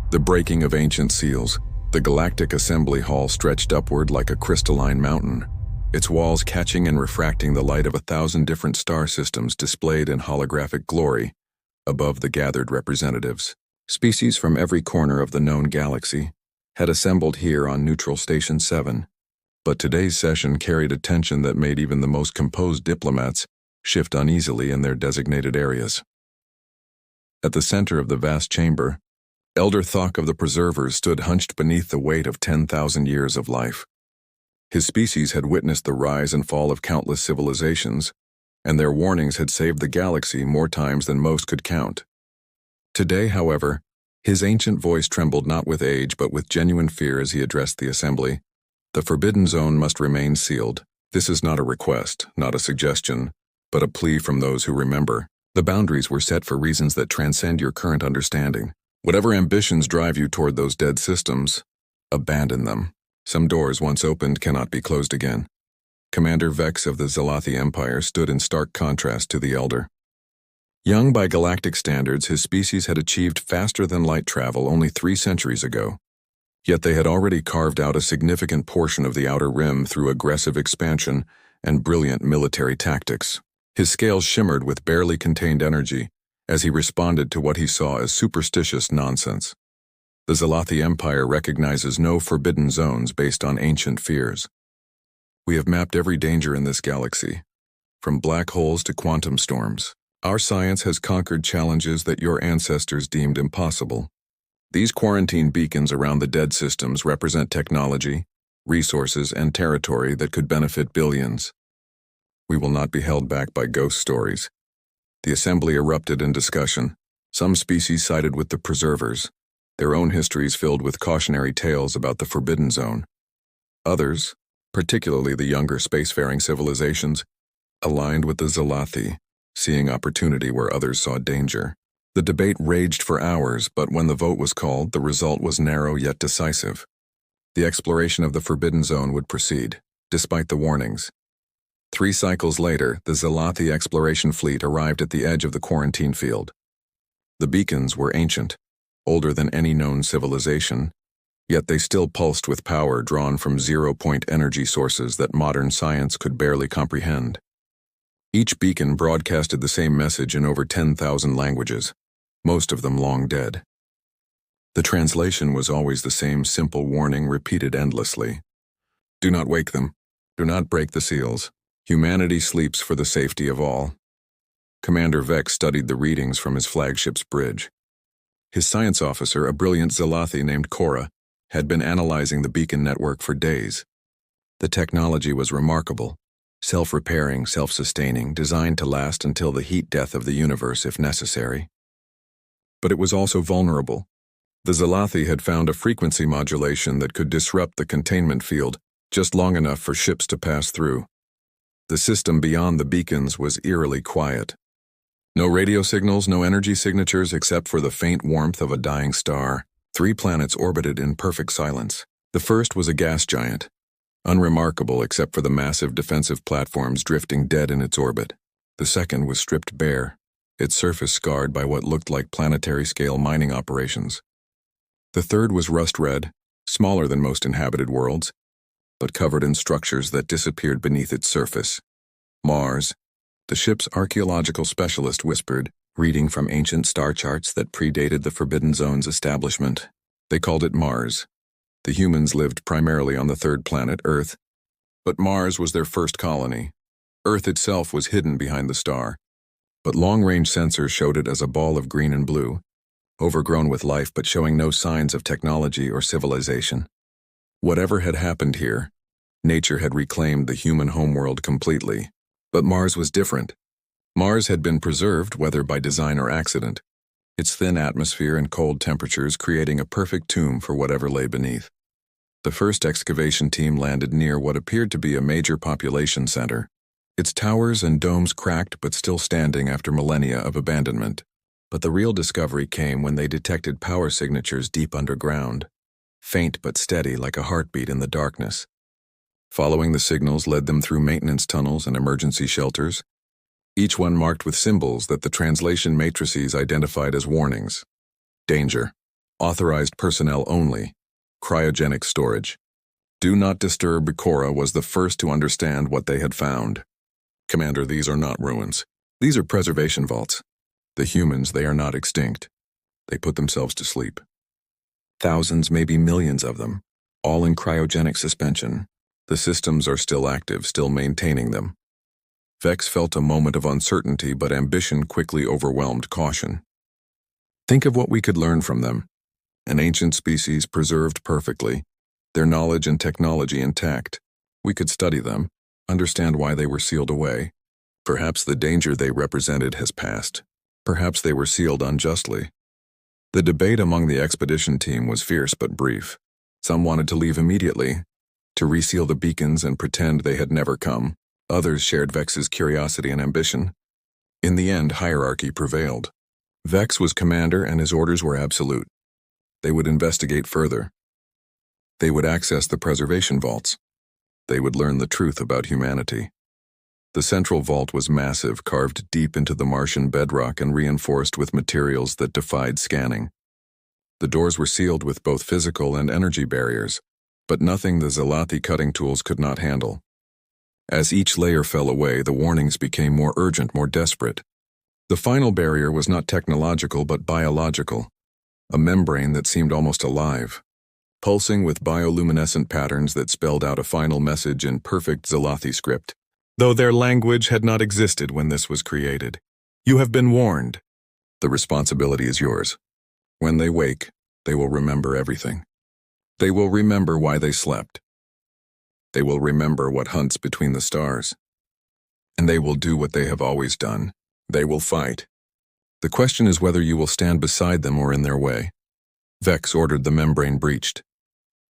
The breaking of ancient seals. The galactic assembly hall stretched upward like a crystalline mountain, its walls catching and refracting the light of 1,000 different star systems displayed in holographic glory above the gathered representatives. Species from every corner of the known galaxy had assembled here on Neutral Station 7, but today's session carried a tension that made even the most composed diplomats shift uneasily in their designated areas. At the center of the vast chamber, Elder Thok of the Preservers stood hunched beneath the weight of 10,000 years of life. His species had witnessed the rise and fall of countless civilizations, and their warnings had saved the galaxy more times than most could count. Today, however, his ancient voice trembled not with age but with genuine fear as he addressed the assembly. The Forbidden Zone must remain sealed. This is not a request, not a suggestion, but a plea from those who remember. The boundaries were set for reasons that transcend your current understanding. Whatever ambitions drive you toward those dead systems, abandon them. Some doors once opened cannot be closed again. Commander Vex of the Zalathi Empire stood in stark contrast to the Elder. Young by galactic standards, his species had achieved faster-than-light travel only 3 centuries ago. Yet they had already carved out a significant portion of the Outer Rim through aggressive expansion and brilliant military tactics. His scales shimmered with barely contained energy as he responded to what he saw as superstitious nonsense. The Zalathi Empire recognizes no forbidden zones based on ancient fears. We have mapped every danger in this galaxy, from black holes to quantum storms. Our science has conquered challenges that your ancestors deemed impossible. These quarantine beacons around the dead systems represent technology, resources, and territory that could benefit billions. We will not be held back by ghost stories. The assembly erupted in discussion. Some species sided with the Preservers, their own histories filled with cautionary tales about the Forbidden Zone. Others, particularly the younger spacefaring civilizations, aligned with the Zalathi, seeing opportunity where others saw danger. The debate raged for hours, but when the vote was called, the result was narrow yet decisive. The exploration of the Forbidden Zone would proceed, despite the warnings. 3 cycles later, the Zalathi exploration fleet arrived at the edge of the quarantine field. The beacons were ancient, older than any known civilization, yet they still pulsed with power drawn from zero-point energy sources that modern science could barely comprehend. Each beacon broadcasted the same message in over 10,000 languages, most of them long dead. The translation was always the same simple warning repeated endlessly. Do not wake them. Do not break the seals. Humanity sleeps for the safety of all. Commander Vex studied the readings from his flagship's bridge. His science officer, a brilliant Zalathi named Cora, had been analyzing the beacon network for days. The technology was remarkable, self-repairing, self-sustaining, designed to last until the heat death of the universe if necessary. But it was also vulnerable. The Zalathi had found a frequency modulation that could disrupt the containment field just long enough for ships to pass through. The system beyond the beacons was eerily quiet. No radio signals, no energy signatures except for the faint warmth of a dying star. 3 planets orbited in perfect silence. The first was a gas giant, unremarkable except for the massive defensive platforms drifting dead in its orbit. The second was stripped bare, its surface scarred by what looked like planetary-scale mining operations. The third was rust-red, smaller than most inhabited worlds, but covered in structures that disappeared beneath its surface. Mars, the ship's archaeological specialist whispered, reading from ancient star charts that predated the Forbidden Zone's establishment. They called it Mars. The humans lived primarily on the 3rd planet, Earth, but Mars was their first colony. Earth itself was hidden behind the star, but long-range sensors showed it as a ball of green and blue, overgrown with life but showing no signs of technology or civilization. Whatever had happened here, nature had reclaimed the human homeworld completely. But Mars was different. Mars had been preserved, whether by design or accident, its thin atmosphere and cold temperatures creating a perfect tomb for whatever lay beneath. The first excavation team landed near what appeared to be a major population center, its towers and domes cracked but still standing after millennia of abandonment. But the real discovery came when they detected power signatures deep underground, faint but steady like a heartbeat in the darkness. Following the signals led them through maintenance tunnels and emergency shelters, each one marked with symbols that the translation matrices identified as warnings. Danger. Authorized personnel only. Cryogenic storage. Do not disturb. Cora was the first to understand what they had found. Commander, these are not ruins. These are preservation vaults. The humans, they are not extinct. They put themselves to sleep. Thousands, maybe millions of them, all in cryogenic suspension. The systems are still active, still maintaining them. Vex felt a moment of uncertainty, but ambition quickly overwhelmed caution. Think of what we could learn from them. An ancient species preserved perfectly, their knowledge and technology intact. We could study them, understand why they were sealed away. Perhaps the danger they represented has passed. Perhaps they were sealed unjustly. The debate among the expedition team was fierce but brief. Some wanted to leave immediately, to reseal the beacons and pretend they had never come. Others shared Vex's curiosity and ambition. In the end, hierarchy prevailed. Vex was commander and his orders were absolute. They would investigate further. They would access the preservation vaults. They would learn the truth about humanity. The central vault was massive, carved deep into the Martian bedrock and reinforced with materials that defied scanning. The doors were sealed with both physical and energy barriers, but nothing the Zalathi cutting tools could not handle. As each layer fell away, the warnings became more urgent, more desperate. The final barrier was not technological but biological, a membrane that seemed almost alive, pulsing with bioluminescent patterns that spelled out a final message in perfect Zalathi script. Though their language had not existed when this was created. You have been warned. The responsibility is yours. When they wake, they will remember everything. They will remember why they slept. They will remember what hunts between the stars. And they will do what they have always done. They will fight. The question is whether you will stand beside them or in their way. Vex ordered the membrane breached.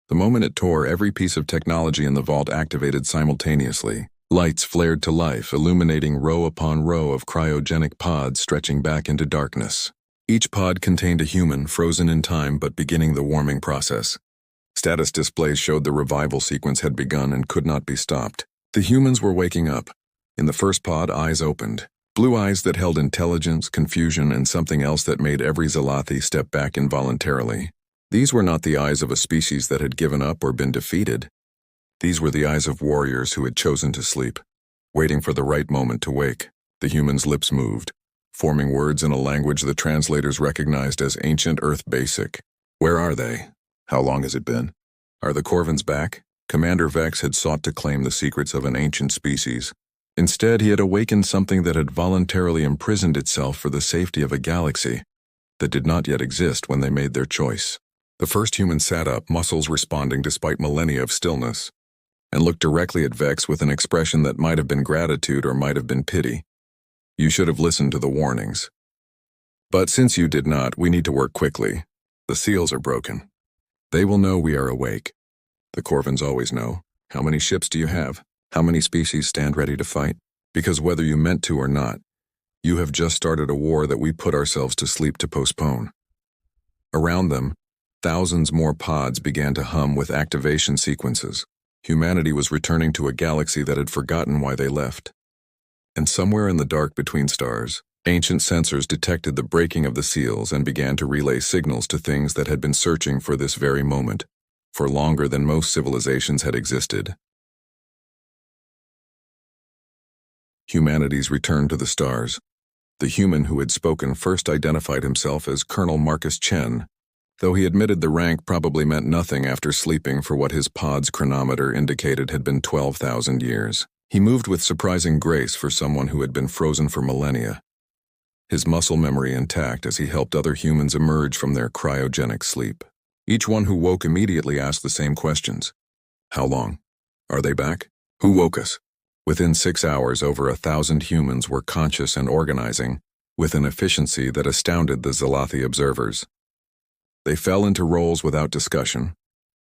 The moment it tore, every piece of technology in the vault activated simultaneously. Lights flared to life, illuminating row upon row of cryogenic pods stretching back into darkness. Each pod contained a human, frozen in time but beginning the warming process. Status displays showed the revival sequence had begun and could not be stopped. The humans were waking up. In the first pod, eyes opened. Blue eyes that held intelligence, confusion, and something else that made every Zalathi step back involuntarily. These were not the eyes of a species that had given up or been defeated. These were the eyes of warriors who had chosen to sleep, waiting for the right moment to wake. The humans' lips moved, forming words in a language the translators recognized as ancient Earth basic. Where are they? How long has it been? Are the Corvins back? Commander Vex had sought to claim the secrets of an ancient species. Instead, he had awakened something that had voluntarily imprisoned itself for the safety of a galaxy that did not yet exist when they made their choice. The first human sat up, muscles responding despite millennia of stillness, and looked directly at Vex with an expression that might have been gratitude or might have been pity. You should have listened to the warnings. But since you did not, we need to work quickly. The seals are broken. They will know we are awake. The Corvins always know. How many ships do you have? How many species stand ready to fight? Because whether you meant to or not, you have just started a war that we put ourselves to sleep to postpone. Around them, thousands more pods began to hum with activation sequences. Humanity was returning to a galaxy that had forgotten why they left. And somewhere in the dark between stars, ancient sensors detected the breaking of the seals and began to relay signals to things that had been searching for this very moment, for longer than most civilizations had existed. Humanity's return to the stars. The human who had spoken first identified himself as Colonel Marcus Chen, though he admitted the rank probably meant nothing after sleeping for what his pod's chronometer indicated had been 12,000 years. He moved with surprising grace for someone who had been frozen for millennia, his muscle memory intact as he helped other humans emerge from their cryogenic sleep. Each one who woke immediately asked the same questions. How long? Are they back? Who woke us? Within 6 hours, over 1,000 humans were conscious and organizing, with an efficiency that astounded the Zalathi observers. They fell into roles without discussion,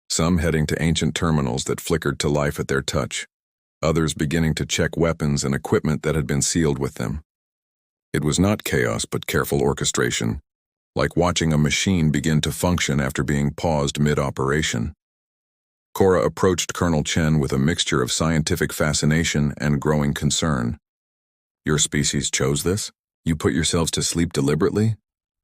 some heading to ancient terminals that flickered to life at their touch, others beginning to check weapons and equipment that had been sealed with them. It was not chaos but careful orchestration, like watching a machine begin to function after being paused mid-operation. Cora approached Colonel Chen with a mixture of scientific fascination and growing concern. Your species chose this? You put yourselves to sleep deliberately?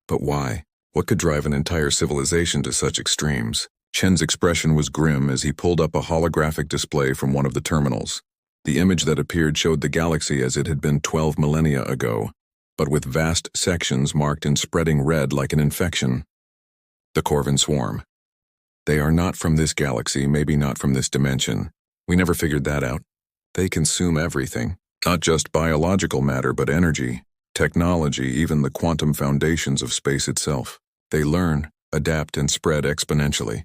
But why? What could drive an entire civilization to such extremes? Chen's expression was grim as he pulled up a holographic display from one of the terminals. The image that appeared showed the galaxy as it had been 12 millennia ago, but with vast sections marked in spreading red like an infection. The Corvin swarm. They are not from this galaxy, maybe not from this dimension. We never figured that out. They consume everything. Not just biological matter, but energy, technology, even the quantum foundations of space itself. They learn, adapt, and spread exponentially.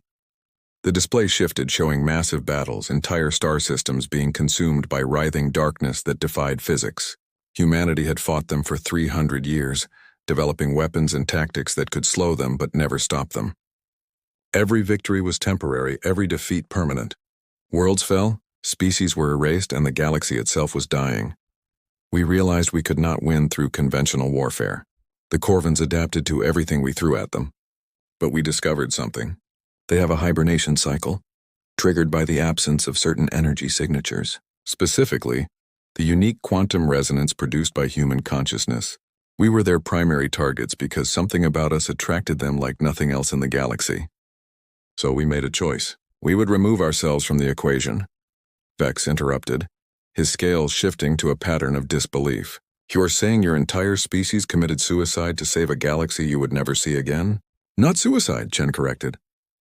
The display shifted, showing massive battles, entire star systems being consumed by writhing darkness that defied physics. Humanity had fought them for 300 years, developing weapons and tactics that could slow them but never stop them. Every victory was temporary, every defeat permanent. Worlds fell, species were erased, and the galaxy itself was dying. We realized we could not win through conventional warfare. The Corvins adapted to everything we threw at them. But we discovered something. They have a hibernation cycle, triggered by the absence of certain energy signatures. Specifically, the unique quantum resonance produced by human consciousness. We were their primary targets because something about us attracted them like nothing else in the galaxy. So we made a choice. We would remove ourselves from the equation. Vex interrupted, his scales shifting to a pattern of disbelief. You are saying your entire species committed suicide to save a galaxy you would never see again? Not suicide, Chen corrected.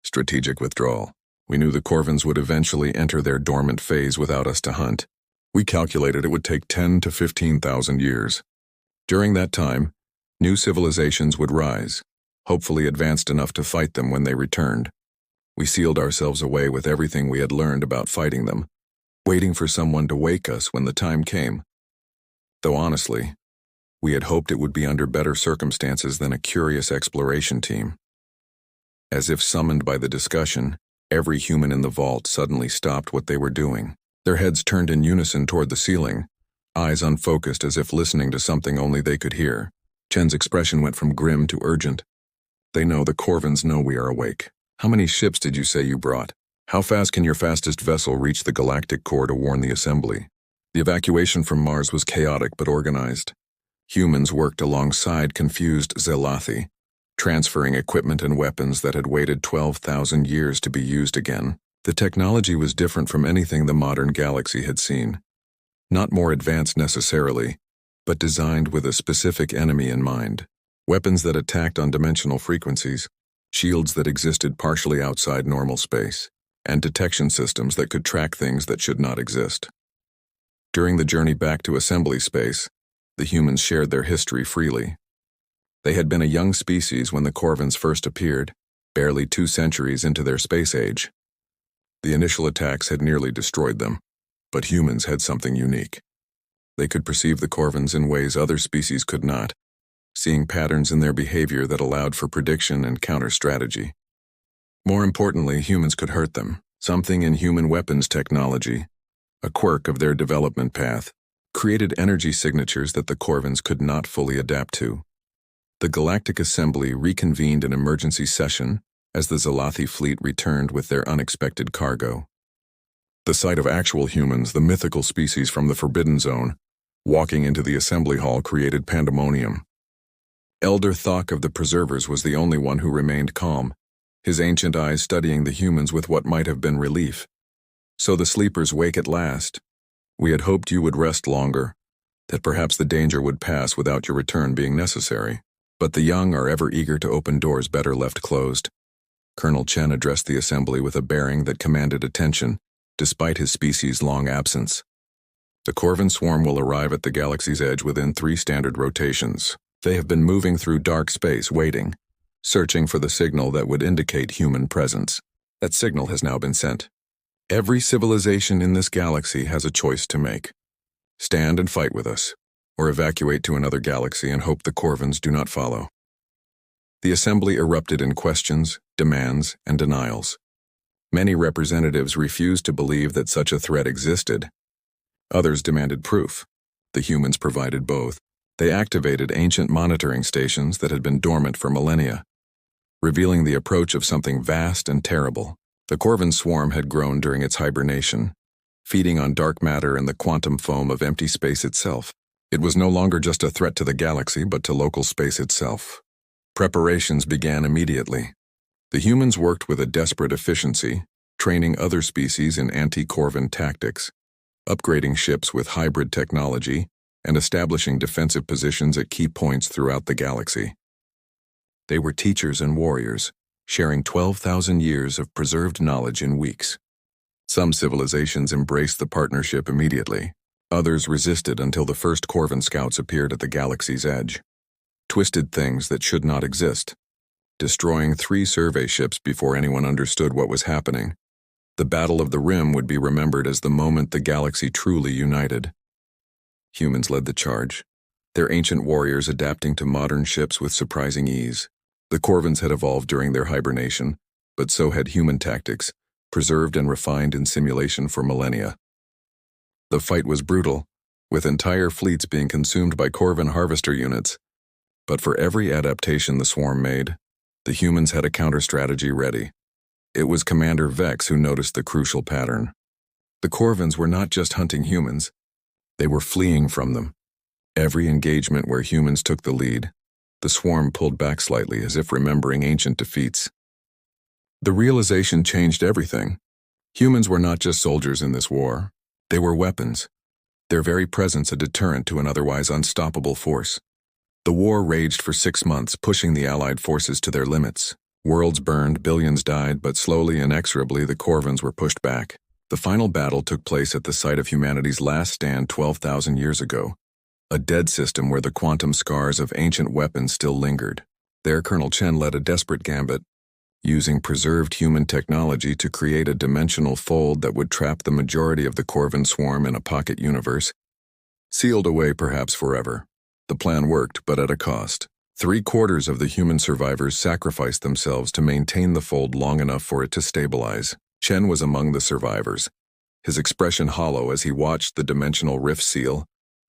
Strategic withdrawal. We knew the Corvins would eventually enter their dormant phase without us to hunt. We calculated it would take 10 to 15,000 years. During that time, new civilizations would rise, hopefully advanced enough to fight them when they returned. We sealed ourselves away with everything we had learned about fighting them, waiting for someone to wake us when the time came. Though honestly, we had hoped it would be under better circumstances than a curious exploration team. As if summoned by the discussion, every human in the vault suddenly stopped what they were doing. Their heads turned in unison toward the ceiling, eyes unfocused as if listening to something only they could hear. Chen's expression went from grim to urgent. They know, the Corvins know we are awake. How many ships did you say you brought? How fast can your fastest vessel reach the galactic core to warn the assembly? The evacuation from Mars was chaotic but organized. Humans worked alongside confused Zelathi, transferring equipment and weapons that had waited 12,000 years to be used again. The technology was different from anything the modern galaxy had seen. Not more advanced necessarily, but designed with a specific enemy in mind. Weapons that attacked on dimensional frequencies, shields that existed partially outside normal space, and detection systems that could track things that should not exist. During the journey back to assembly space, the humans shared their history freely. They had been a young species when the Corvins first appeared, barely 2 centuries into their space age. The initial attacks had nearly destroyed them, but humans had something unique. They could perceive the Corvins in ways other species could not, seeing patterns in their behavior that allowed for prediction and counter-strategy. More importantly, humans could hurt them. Something in human weapons technology, a quirk of their development path, created energy signatures that the Corvins could not fully adapt to. The Galactic Assembly reconvened an emergency session as the Zelathi fleet returned with their unexpected cargo. The sight of actual humans, the mythical species from the Forbidden Zone, walking into the assembly hall created pandemonium. Elder Thok of the Preservers was the only one who remained calm, his ancient eyes studying the humans with what might have been relief. So the sleepers wake at last. We had hoped you would rest longer, that perhaps the danger would pass without your return being necessary. But the young are ever eager to open doors better left closed. Colonel Chen addressed the assembly with a bearing that commanded attention, despite his species' long absence. The Corvin swarm will arrive at the galaxy's edge within 3 standard rotations. They have been moving through dark space, waiting, searching for the signal that would indicate human presence. That signal has now been sent. Every civilization in this galaxy has a choice to make. Stand and fight with us, or evacuate to another galaxy and hope the Corvins do not follow. The assembly erupted in questions, demands, and denials. Many representatives refused to believe that such a threat existed. Others demanded proof. The humans provided both. They activated ancient monitoring stations that had been dormant for millennia, revealing the approach of something vast and terrible. The Corvin swarm had grown during its hibernation, feeding on dark matter and the quantum foam of empty space itself. It was no longer just a threat to the galaxy, but to local space itself. Preparations began immediately. The humans worked with a desperate efficiency, training other species in anti-Corvan tactics, upgrading ships with hybrid technology, and establishing defensive positions at key points throughout the galaxy. They were teachers and warriors, sharing 12,000 years of preserved knowledge in weeks. Some civilizations embraced the partnership immediately. Others resisted until the first Corvan scouts appeared at the galaxy's edge. Twisted things that should not exist, destroying 3 survey ships before anyone understood what was happening. The Battle of the Rim would be remembered as the moment the galaxy truly united. Humans led the charge, their ancient warriors adapting to modern ships with surprising ease. The Corvans had evolved during their hibernation, but so had human tactics, preserved and refined in simulation for millennia. The fight was brutal, with entire fleets being consumed by Corvan harvester units. But for every adaptation the swarm made, the humans had a counter-strategy ready. It was Commander Vex who noticed the crucial pattern. The Corvans were not just hunting humans, they were fleeing from them. Every engagement where humans took the lead, the swarm pulled back slightly as if remembering ancient defeats. The realization changed everything. Humans were not just soldiers in this war, they were weapons, their very presence a deterrent to an otherwise unstoppable force. The war raged for 6 months, pushing the Allied forces to their limits. Worlds burned, billions died, but slowly, inexorably, the Corvans were pushed back. The final battle took place at the site of humanity's last stand 12,000 years ago, a dead system where the quantum scars of ancient weapons still lingered. There, Colonel Chen led a desperate gambit, using preserved human technology to create a dimensional fold that would trap the majority of the Corvan swarm in a pocket universe, sealed away perhaps forever. The plan worked, but at a cost. 3/4 of the human survivors sacrificed themselves to maintain the fold long enough for it to stabilize. Chen was among the survivors, his expression hollow as he watched the dimensional rift seal,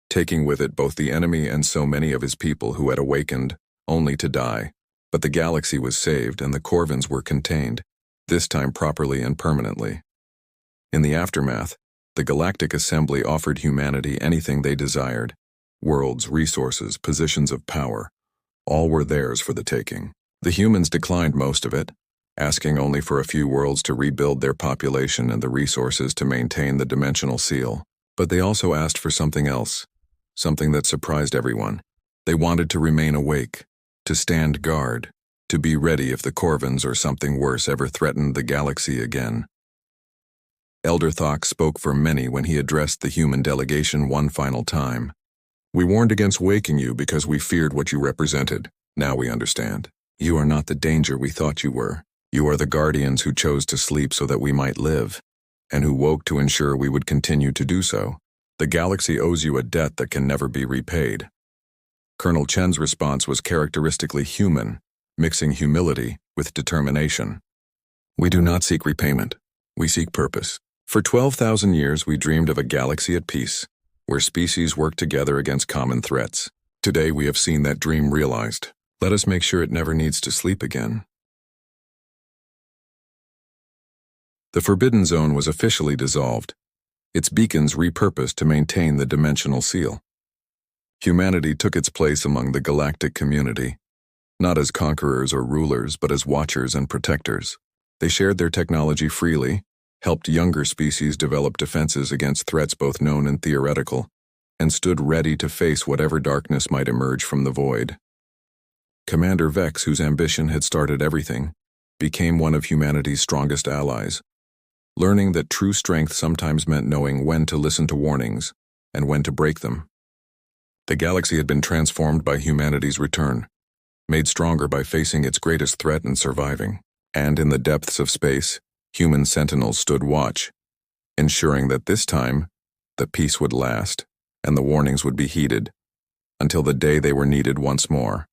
taking with it both the enemy and so many of his people who had awakened, only to die. But the galaxy was saved and the Corvans were contained, this time properly and permanently. In the aftermath, the Galactic Assembly offered humanity anything they desired. Worlds, resources, positions of power, all were theirs for the taking. The humans declined most of it, asking only for a few worlds to rebuild their population and the resources to maintain the dimensional seal. But they also asked for something else, something that surprised everyone. They wanted to remain awake, to stand guard, to be ready if the Corvans or something worse ever threatened the galaxy again. Elder Thok spoke for many when he addressed the human delegation one final time. "We warned against waking you because we feared what you represented. Now we understand. You are not the danger we thought you were. You are the guardians who chose to sleep so that we might live, and who woke to ensure we would continue to do so. The galaxy owes you a debt that can never be repaid." Colonel Chen's response was characteristically human, mixing humility with determination. "We do not seek repayment. We seek purpose. For 12,000 years we dreamed of a galaxy at peace, where species work together against common threats. Today we have seen that dream realized. Let us make sure it never needs to sleep again." The Forbidden Zone was officially dissolved, its beacons repurposed to maintain the dimensional seal. Humanity took its place among the galactic community, not as conquerors or rulers, but as watchers and protectors. They shared their technology freely, helped younger species develop defenses against threats both known and theoretical, and stood ready to face whatever darkness might emerge from the void. Commander Vex, whose ambition had started everything, became one of humanity's strongest allies, learning that true strength sometimes meant knowing when to listen to warnings and when to break them. The galaxy had been transformed by humanity's return, made stronger by facing its greatest threat and surviving. And in the depths of space, human sentinels stood watch, ensuring that this time, the peace would last and the warnings would be heeded, until the day they were needed once more.